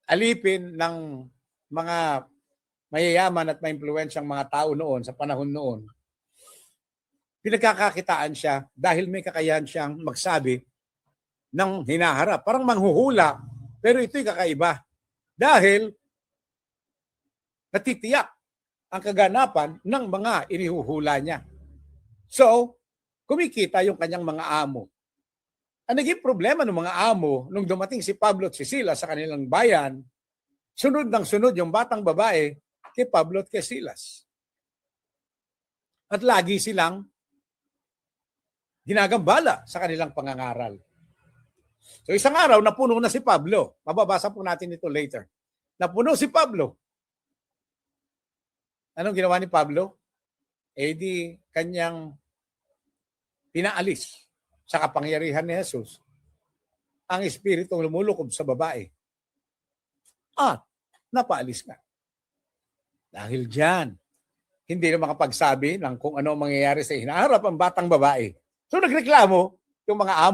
alipin ng mga mayayaman at maimpluwensyang mga tao noon sa panahon noon, pinagkakakitaan siya dahil may kakayahan siyang magsabi ng hinaharap. Parang manghuhula, pero ito'y kakaiba. Dahil natitiyak ang kaganapan ng mga inihuhula niya. So, kumikita yung kanyang mga amo. Ang naging problema ng mga amo nung dumating si Pablo at si Silas sa kanilang bayan, sunod ng sunod yung batang babae kay Pablo at kay Silas. At lagi silang ginagambala sa kanilang pangangaral. So isang araw, napuno na si Pablo. Mababasa po natin ito later. Napuno si Pablo. Anong ginawa ni Pablo? Di kanyang pinaalis sa kapangyarihan ni Jesus ang espiritong lumulukob sa babae. At napaalis na. Dahil diyan, hindi na makapagsabi ng kung ano mangyayari sa hinaharap ang batang babae. So nagreklamo yung mga amo